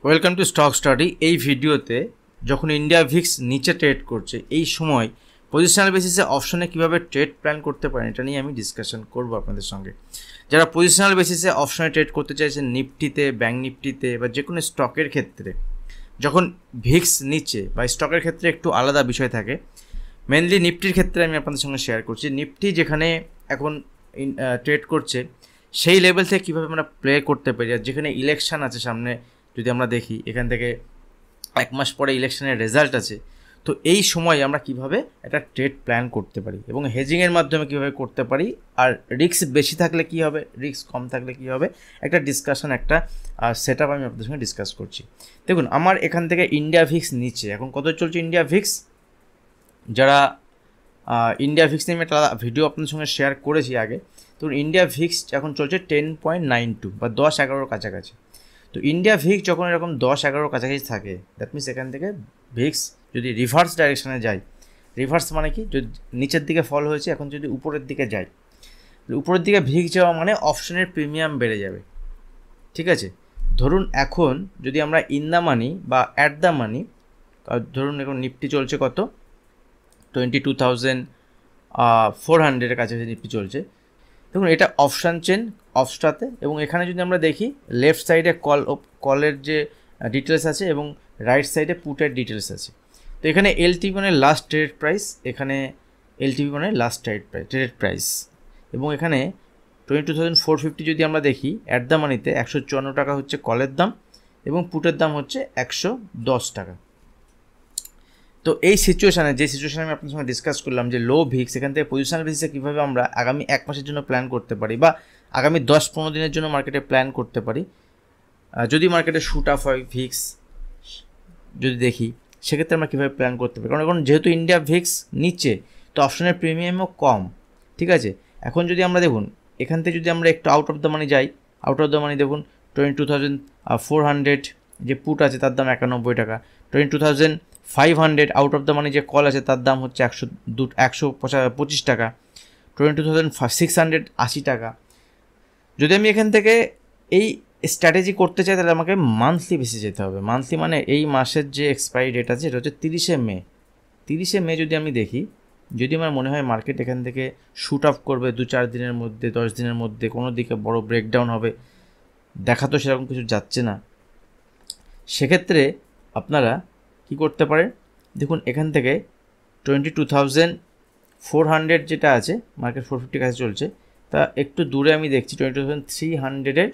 Welcome to stock study. এই ভিডিওতে যখন ইন্ডিয়া ভিক্স নিচে ট্রেড করছে এই সময় পজিশনাল বেসিসে অপশনে কীভাবে ট্রেড প্ল্যান করতে পারেন এটা নিয়ে আমি ডিসকাশন করব আপনাদের সঙ্গে। যারা পজিশনাল বেসিসে অপশনে ট্রেড করতে চাইছেন নিফটিতে, ব্যাঙ্ক নিফটিতে বা যে কোনো স্টকের ক্ষেত্রে, যখন ভিক্স নিচে বা স্টকের ক্ষেত্রে একটু আলাদা বিষয় থাকে। মেনলি নিফটির ক্ষেত্রে আমি আপনাদের সঙ্গে শেয়ার করছি। নিফটি যেখানে এখন ট্রেড করছে সেই লেভেল থেকে কীভাবে আমরা প্লে করতে পারি, আর যেখানে ইলেকশান আছে সামনে, যদি আমরা দেখি এখান থেকে 1 মাস পরে ইলেকশনের রেজাল্ট আছে, তো এই সময় আমরা কিভাবে একটা ট্রেড প্ল্যান করতে পারি এবং হেজিংয়ের মাধ্যমে কীভাবে করতে পারি, আর রিস্ক বেশি থাকলে কী হবে, রিস্ক কম থাকলে কী হবে, একটা ডিসকাশন, একটা সেট আপ আমি আপনাদের সঙ্গে ডিসকাস করছি। দেখুন, আমার এখান থেকে ইন্ডিয়া ভিক্স নিচে এখন কত চলছে ইন্ডিয়া ভিক্স। যারা ইন্ডিয়া ভিক্স নিয়ে একটা ভিডিও আপনাদের সঙ্গে শেয়ার করেছি আগে, তো ইন্ডিয়া ভিক্স এখন চলছে 10.92 বা 10-11 কাছাকাছি। তো ইন্ডিয়া ভিক্স যখন এরকম 10-11 কাছাকাছি থাকে, দ্যাট মিনস এখান থেকে ভিক্স যদি রিভার্স ডাইরেকশানে যায়, রিভার্স মানে কি, যদি নিচের দিকে ফল হয়েছে এখন যদি উপরের দিকে যায়, উপরের দিকে ভিক্স যাওয়া মানে অপশনের প্রিমিয়াম বেড়ে যাবে। ঠিক আছে, ধরুন এখন যদি আমরা ইন দ্য মানি বা অ্যাট দ্য মানি, ধরুন এখন নিফটি চলছে কত 22,400 কাছাকাছি নিফটি চলছে। দেখুন, এটা অপশান চেন অফস্টাতে, এবং এখানে যদি আমরা দেখি লেফট সাইডে কলের যে ডিটেলস আছে এবং রাইট সাইডে পুটের ডিটেলস আছে। তো এখানে এলটিভি মানে লাস্ট ট্রেড প্রাইস, এখানে এলটিভি মানে লাস্ট ট্রেড প্রাইস, এবং এখানে 22,450 যদি আমরা দেখি অ্যাট দ্য মানিতে 154 টাকা হচ্ছে কলের দাম এবং পুটের দাম হচ্ছে 110 টাকা। তো এই সিচুয়েশানে, যে সিচুয়েশানে আমি আপনার সঙ্গে ডিসকাস করলাম যে লো ভিক্স, এখান থেকে পজিশনাল বেসিসে কীভাবে আমরা আগামী 1 মাসের জন্য প্ল্যান করতে পারি বা আগামী 10-15 দিনের জন্য মার্কেটে প্ল্যান করতে পারি। যদি মার্কেটে শুট আপ হয় ভিক্স যদি দেখি, সেক্ষেত্রে আমরা কীভাবে প্ল্যান করতে পারি, কারণ এখন যেহেতু ইন্ডিয়া ভিক্স নিচে, তো অপশনের প্রিমিয়ামও কম। ঠিক আছে, এখন যদি আমরা দেখুন এখান থেকে যদি আমরা একটু আউট অফ দ্য মানি যাই, আউট অফ দ্য মানি দেখুন 22,400 যে পুট আছে তার দাম 91 টাকা, 22,500 আউট অফ দ্য মানি যে কল আছে তার দাম হচ্ছে 125 টাকা, 22,600 80 টাকা। যদি আমি এখান থেকে এই স্ট্র্যাটেজি করতে চাই তাহলে আমাকে মান্থলি বেসিসে যেতে হবে। মান্থলি মানে এই মাসের যে এক্সপায়ারি ডেট আছে এটা হচ্ছে 30শে মে। 30শে মে যদি আমি দেখি, যদি আমার মনে হয় মার্কেট এখান থেকে শুট আপ করবে 2-4 দিনের মধ্যে, 10 দিনের মধ্যে কোনো দিকে বড় ব্রেকডাউন হবে, দেখা তো সেরকম কিছু যাচ্ছে না, সেক্ষেত্রে আপনারা কি করতে পারেন, দেখুন এখান থেকে 22,400 যেটা আছে, মার্কেট 450 কাছে চলছে, তা একটু দূরে আমি দেখছি 22,300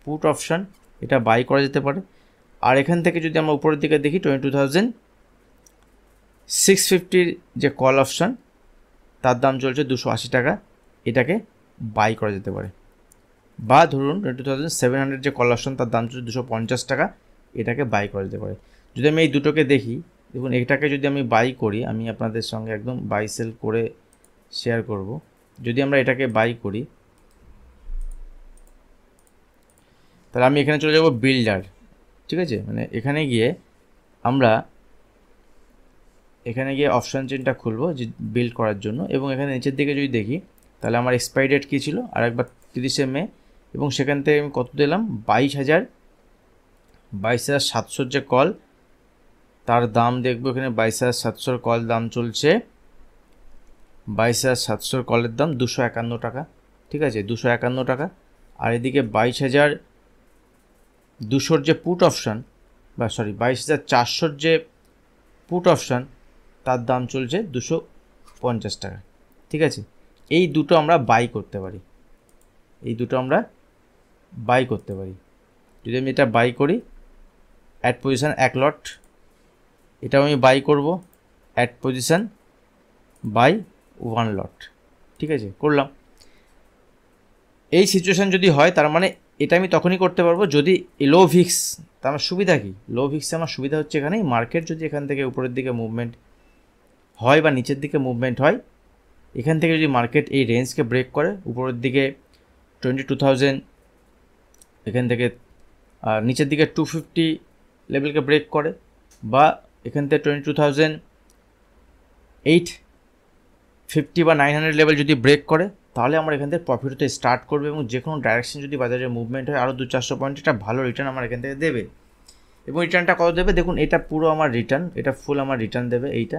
পুট অপশান, এটা বাই করা যেতে পারে। আর এখান থেকে যদি আমরা উপরের দিকে দেখি 22,650 যে কল অপশান তার দাম চলছে 280 টাকা, এটাকে বাই করা যেতে পারে। বা ধরুন 22,700 যে কল অপশান তার দাম চলছে 250 টাকা, এটাকে বাই করা যেতে পারে। যদি আমি এই দুটোকে দেখি, দেখুন এটাকে যদি আমি বাই করি, আমি আপনাদের সঙ্গে একদম বাই সেল করে শেয়ার করব। যদি আমরা এটাকে বাই করি তাহলে আমি এখানে চলে যাব বিল্ডার। ঠিক আছে, মানে এখানে গিয়ে আমরা অপশান চেনটা খুলবো যে বিল্ড করার জন্য, এবং এখানে নিচের দিকে যদি দেখি তাহলে আমার এক্সপায়ারি ডেট কী ছিল আর একবার 30শে মে, এবং সেখান থেকে আমি কত দিলাম 22,700 যে কল তার দাম দেখবো, এখানে 22,700 কল দাম চলছে, 22,700 কলের দাম 251 টাকা। ঠিক আছে, 251 টাকা। আর এদিকে 22,200 যে পুট অপশান, বা 22,400 যে পুট অপশান তার দাম চলছে 250 টাকা। ঠিক আছে, এই দুটো আমরা বাই করতে পারি, যদি আমি এটা বাই করি অ্যাট পজিশান 1 লট, এটাও আমি বাই করব অ্যাট পজিশান বাই 1 লট। ঠিক আছে, করলাম। এই সিচুয়েশান যদি হয় তার মানে এটা আমি তখনই করতে পারবো যদি লো ভিক্স, তার আমার সুবিধা কি, লো ভিক্সে আমার সুবিধা হচ্ছে এখানেই মার্কেট যদি এখান থেকে উপরের দিকে মুভমেন্ট হয় বা নিচের দিকে মুভমেন্ট হয়, এখান থেকে যদি মার্কেট এই রেঞ্জকে ব্রেক করে উপরের দিকে 22,000, এখান থেকে নিচের দিকে 250 লেভেলকে ব্রেক করে, বা এখান থেকে 22,850 বা 900 লেভেল যদি ব্রেক করে, তাহলে আমরা এখান থেকে প্রফিট হতে স্টার্ট করবে, এবং যে কোনো ডাইরেকশন যদি বাজারে মুভমেন্ট হয় আরও 200-400 পয়েন্ট একটা ভালো রিটার্ন আমার এখান থেকে দেবে। এবং রিটার্নটা কত দেবে দেখুন, এটা পুরো আমার রিটার্ন, এটা ফুল আমার রিটার্ন দেবে, এইটা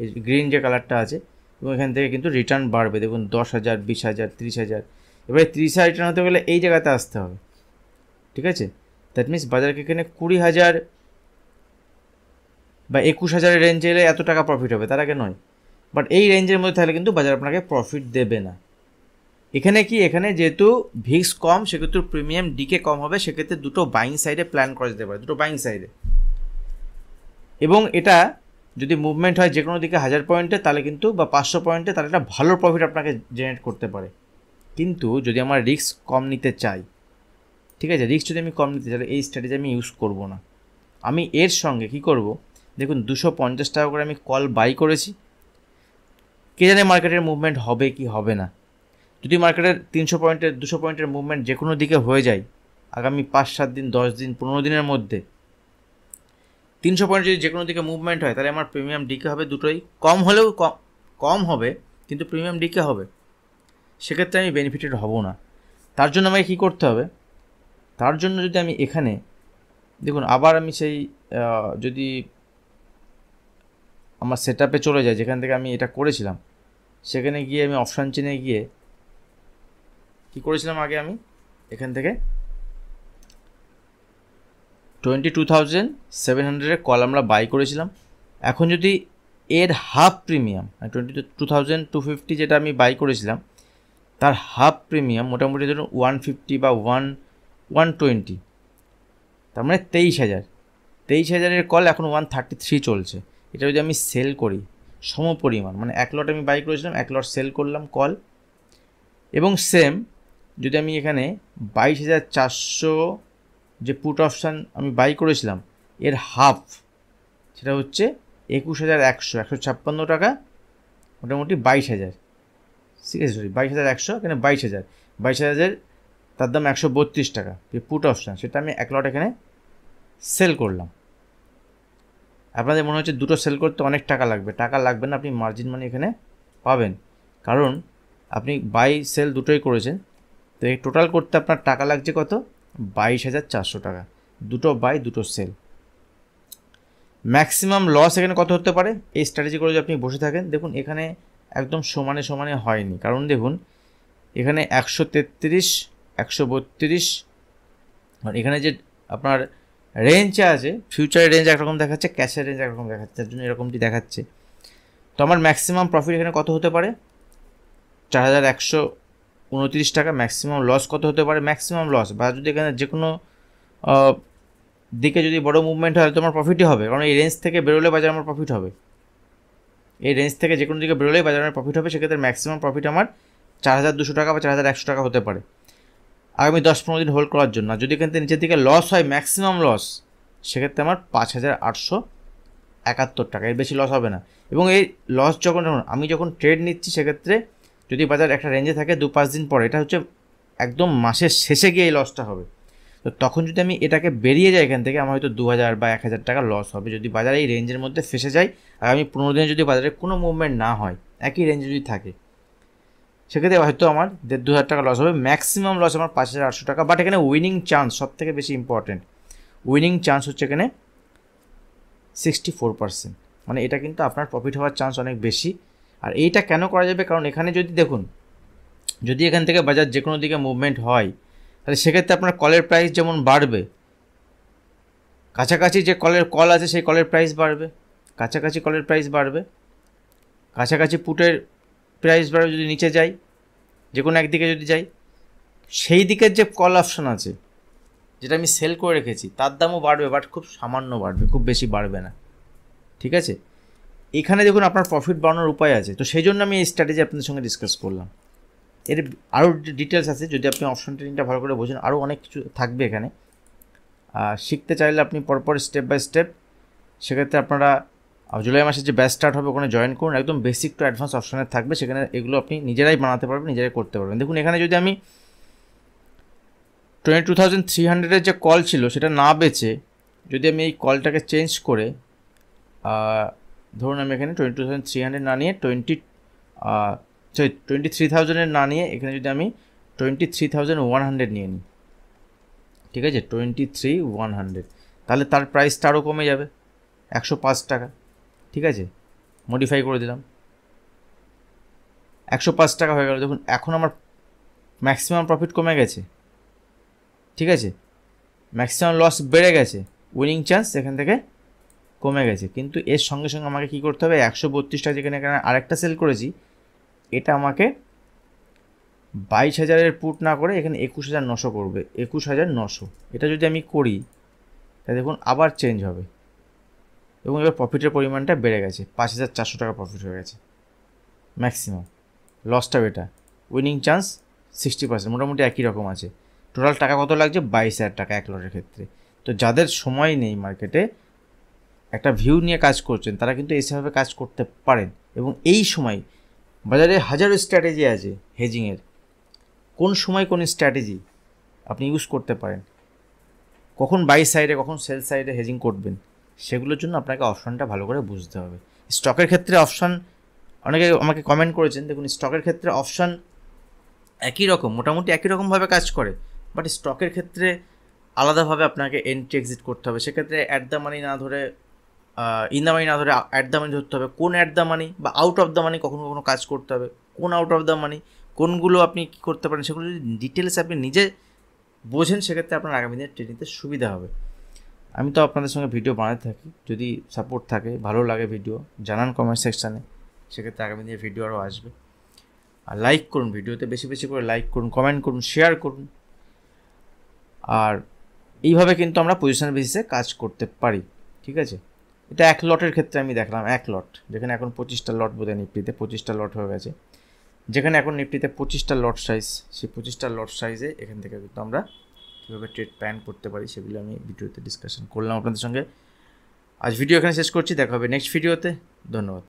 এই গ্রিন যে কালারটা আছে, এবং এখান থেকে কিন্তু রিটার্ন বাড়বে। দেখুন 10,000, 20,000, 30,000। এবারে 30,000 রিটার্ন হতে গেলে এই জায়গাতে আসতে হবে, ঠিক আছে। দ্যাট মিনস বাজারকে এখানে 20,000 বা 21,000 রেঞ্জে এলে এত টাকা প্রফিট হবে, তার আগে নয়। বাট এই রেঞ্জের মধ্যে থাকলে কিন্তু বাজার আপনাকে প্রফিট দেবে না। এখানে কি, এখানে যেহেতু ভিক্স কম সেক্ষেত্রে প্রিমিয়াম ডিকে কম হবে, সেক্ষেত্রে দুটো বাইং সাইডে প্ল্যান করা যেতে পারে, দুটো বাইং সাইডে। এবং এটা যদি মুভমেন্ট হয় যে কোনো দিকে 1000 পয়েন্টে তাহলে কিন্তু, বা 500 পয়েন্টে, তাহলে একটা ভালো প্রফিট আপনাকে জেনারেট করতে পারে। কিন্তু যদি আমার রিস্ক কম নিতে চাই, ঠিক আছে, রিস্ক যদি আমি কম নিতে চাই এই স্ট্র্যাটেজি আমি ইউজ করব না। আমি এর সঙ্গে কি করব, দেখুন 250 টাকা করে আমি কল বাই করেছি। কে জানে মার্কেটের মুভমেন্ট হবে কি হবে না। যদি মার্কেটের 300 পয়েন্টের 200 পয়েন্টের মুভমেন্ট যে কোনো দিকে হয়ে যায় আগামী 5-7 দিন, 10 দিন, 15 দিনের মধ্যে, 300 পয়েন্ট যদি যে কোনো দিকে মুভমেন্ট হয় তাহলে আমার প্রিমিয়াম ডিকে হবে দুটোই, কম হলেও কম হবে কিন্তু প্রিমিয়াম ডিকে হবে। সেক্ষেত্রে আমি বেনিফিটেড হব না। তার জন্য আমাকে কী করতে হবে, তার জন্য যদি আমি এখানে দেখুন আবার আমি সেই যদি আমার সেট আপে চলে যাই যেখান থেকে আমি এটা করেছিলাম, সেখানে গিয়ে আমি অপশান চেনে গিয়ে কী করেছিলাম, আগে আমি এখান থেকে 22,700 কল আমরা বাই করেছিলাম। এখন যদি এর হাফ প্রিমিয়াম 22,250 যেটা আমি বাই করেছিলাম তার হাফ প্রিমিয়াম মোটামুটি ধরুন 150 বা 120, তার মানে 23,000 কল এখন 133 চলছে। এটা যদি আমি সেল করি সম পরিমাণ, মানে 1 লট আমি বাই করেছিলাম, 1 লট সেল করলাম কল, এবং সেম যদি আমি এখানে 22,400 যে পুট অপশান আমি বাই করেছিলাম এর হাফ, সেটা হচ্ছে 21,100, 156 টাকা, মোটামুটি 22,000, ঠিক আছে, সরি 22,100, এখানে 22,000 তার দাম 132 টাকা যে পুট অপশান, সেটা আমি 1 লট এখানে সেল করলাম। আপনাদের মনে হচ্ছে দুটো সেল করতে অনেক টাকা লাগবে, টাকা লাগবে না, আপনি মার্জিন মানি এখানে পাবেন, কারণ আপনি বাই সেল দুটোই করেছেন। তো এই টোটাল করতে আপনার টাকা লাগছে কত, 22,400 টাকা, দুটো বাই দুটো সেল। ম্যাক্সিমাম লস এখানে কত হতে পারে এই স্ট্র্যাটেজি করে যদি আপনি বসে থাকেন, দেখুন এখানে একদম সমানে সমানে হয়নি, কারণ দেখুন এখানে 133, 132, আর এখানে যে আপনার রেঞ্জ আছে, ফিউচারের রেঞ্জ একরকম দেখাচ্ছে, ক্যাশের রেঞ্জ একরকম দেখাচ্ছে, তার জন্য এরকমটি দেখাচ্ছে। তো আমার ম্যাক্সিমাম প্রফিট এখানে কত হতে পারে, 4,129 টাকা। ম্যাক্সিমাম লস কত হতে পারে, ম্যাক্সিমাম লস বা যদি এখানে যে কোনো দিকে যদি বড় মুভমেন্ট হয় তো আমার প্রফিটই হবে, কারণ এই রেঞ্জ থেকে বেরোলে বাজার আমার প্রফিট হবে, এই রেঞ্জ থেকে যে কোনো দিকে বেরোলেই বাজার আমার প্রফিট হবে। সেক্ষেত্রে ম্যাক্সিমাম প্রফিট আমার 4,200 টাকা বা 4,100 টাকা হতে পারে আগামী 10-15 দিন হোল্ড করার জন্য। যদি এখান থেকে নিচের দিকে লস হয় ম্যাক্সিমাম লস, সেক্ষেত্রে আমার 5,871 টাকা, এর বেশি লস হবে না। এবং এই লস যখন আমি যখন ট্রেড নিচ্ছি সেক্ষেত্রে যদি বাজার একটা রেঞ্জে থাকে 2-5 দিন পরে, এটা হচ্ছে একদম মাসের শেষে গিয়ে এই লসটা হবে। তো তখন যদি আমি এটাকে বেরিয়ে যাই এখান থেকে, আমার হয়তো 2,000 বা 1,000 টাকা লস হবে যদি বাজার এই রেঞ্জের মধ্যে ফেসে যায়। আগামী 15 দিনে যদি বাজারে কোনো মুভমেন্ট না হয়, একই রেঞ্জে যদি থাকে, সেক্ষেত্রে হয়তো আমার 1,500 টাকা লস হবে। ম্যাক্সিমাম লস আমার 5,800 টাকা। বাট এখানে উইনিং চান্স সব থেকে বেশি ইম্পর্টেন্ট, উইনিং চান্স হচ্ছে এখানে 64%, মানে এটা কিন্তু আপনার প্রফিট হওয়ার চান্স অনেক বেশি। আর এইটা কেন করা যাবে, কারণ এখানে যদি দেখুন যদি এখান থেকে বাজার যে কোনো দিকে মুভমেন্ট হয় তাহলে সেক্ষেত্রে আপনার কলের প্রাইস যেমন বাড়বে, কাছাকাছি যে কল আছে সেই কলের প্রাইস বাড়বে, কাছাকাছি কলের প্রাইস বাড়বে, কাছাকাছি পুটের প্রাইস বাড়বে। যদি নিচে যাই যে কোনো একদিকে যদি যাই, সেই দিকের যে কল অপশান আছে যেটা আমি সেল করে রেখেছি তার দামও বাড়বে, বাট খুব সামান্য বাড়বে, খুব বেশি বাড়বে না, ঠিক আছে। এখানে দেখুন আপনার প্রফিট বাড়ানোর উপায় আছে। তো সেই জন্য আমি এই স্ট্র্যাটেজি আপনাদের সঙ্গে ডিসকাস করলাম। এর আরও ডিটেলস আছে, যদি আপনি অপশন ট্রেডিংটা ভালো করে বোঝেন আরও অনেক কিছু থাকবে এখানে। শিখতে চাইলে আপনি পরপর স্টেপ বাই স্টেপ, সেক্ষেত্রে আপনারা জুলাই মাসে যে ব্যাচ স্টার্ট হবে ওখানে জয়েন করুন, একদম বেসিক টু অ্যাডভান্স অপশানে থাকবে, সেখানে এগুলো আপনি নিজেরাই বানাতে পারবেন, নিজেরাই করতে পারবেন। দেখুন এখানে যদি আমি 22,300 যে কল ছিল সেটা না বেচে যদি আমি এই কলটাকে চেঞ্জ করে ধরুন আমি এখানে 22,300 না নিয়ে 23,000 না নিয়ে এখানে যদি আমি 23,100 নিয়ে নিই, ঠিক আছে, 23,100, তাহলে তার প্রাইসটা আরও কমে যাবে 105 টাকা। ঠিক আছে, মডিফাই করে দিলাম, 105 টাকা হয়ে গেল। দেখুন এখন আমার ম্যাক্সিমাম প্রফিট কমে গেছে, ঠিক আছে, ম্যাক্সিমাম লস বেড়ে গেছে, উইনিং চান্স এখান থেকে কমে গেছে। কিন্তু এর সঙ্গে সঙ্গে আমাকে কী করতে হবে, 132 টাকা যেখানে এখানে আরেকটা সেল করেছি, এটা আমাকে 22,000-এর পুট না করে এখানে 21,900 করবে, 21,900। এটা যদি আমি করি তাহলে দেখুন আবার চেঞ্জ হবে এবং এবার প্রফিটের পরিমাণটা বেড়ে গেছে, 5,400 টাকা প্রফিট হয়ে গেছে ম্যাক্সিমাম। লসটা এটা, উইনিং চান্স 60%, মোটামুটি একই রকম আছে। টোটাল টাকা কত লাগছে, 22,000 টাকা এক লটের ক্ষেত্রে। তো যাদের সময় নেই মার্কেটে, একটা ভিউ নিয়ে কাজ করছেন, তারা কিন্তু এইভাবে কাজ করতে পারেন। এবং এই সময় বাজারে হাজারো স্ট্র্যাটেজি আছে হেজিংয়ের, কোন সময় কোন স্ট্র্যাটেজি আপনি ইউজ করতে পারেন, কখন বাই সাইডে কখন সেল সাইডে হেজিং করবেন, সেগুলোর জন্য আপনাকে অপশানটা ভালো করে বুঝতে হবে। স্টকের ক্ষেত্রে অপশান, অনেকে আমাকে কমেন্ট করেছেন, দেখুন স্টকের ক্ষেত্রে অপশান একই রকম, মোটামুটি একই রকমভাবে কাজ করে, বাট স্টকের ক্ষেত্রে আলাদাভাবে আপনাকে এন্ট্রি এক্সিট করতে হবে। সেক্ষেত্রে অ্যাট দ্য মানি না ধরে, ইন দ্য মানি না ধরে অ্যাট দ্য মানি ধরতে হবে। কোন অ্যাট দ্য মানি বা আউট অফ দ্য মানি কখনো কখনো কাজ করতে হবে, কোন আউট অফ দ্য মানি, কোনগুলো আপনি কী করতে পারেন, সেগুলো যদি ডিটেলস আপনি নিজে বোঝেন, সেক্ষেত্রে আপনার আগামী দিনের ট্রেডিংতে সুবিধা হবে। আমি তো আপনাদের সঙ্গে ভিডিও বানাতে থাকি, যদি সাপোর্ট থাকে, ভালো লাগে ভিডিও, জানান কমেন্ট সেকশানে, সেক্ষেত্রে আগামী দিনের ভিডিও আরও আসবে। আর লাইক করুন, ভিডিওতে বেশি বেশি করে লাইক করুন, কমেন্ট করুন, শেয়ার করুন। আর এইভাবে কিন্তু আমরা পজিশন বেসিসে কাজ করতে পারি, ঠিক আছে। এটা এক লটের ক্ষেত্রে আমি দেখলাম, এক লট যেখানে এখন 25টা লট বোধহয় নিফটিতে 25টা লট হয়ে গেছে, যেখানে এখন নিফটিতে 25টা লট সাইজ, সেই 25টা লট সাইজে এখান থেকে কিন্তু আমরা কীভাবে ট্রেড প্ল্যান করতে পারি সেগুলো আমি ভিডিওতে ডিসকাশন করলাম আপনাদের সঙ্গে। আজ ভিডিও এখানে শেষ করছি, দেখা হবে নেক্সট ভিডিওতে। ধন্যবাদ।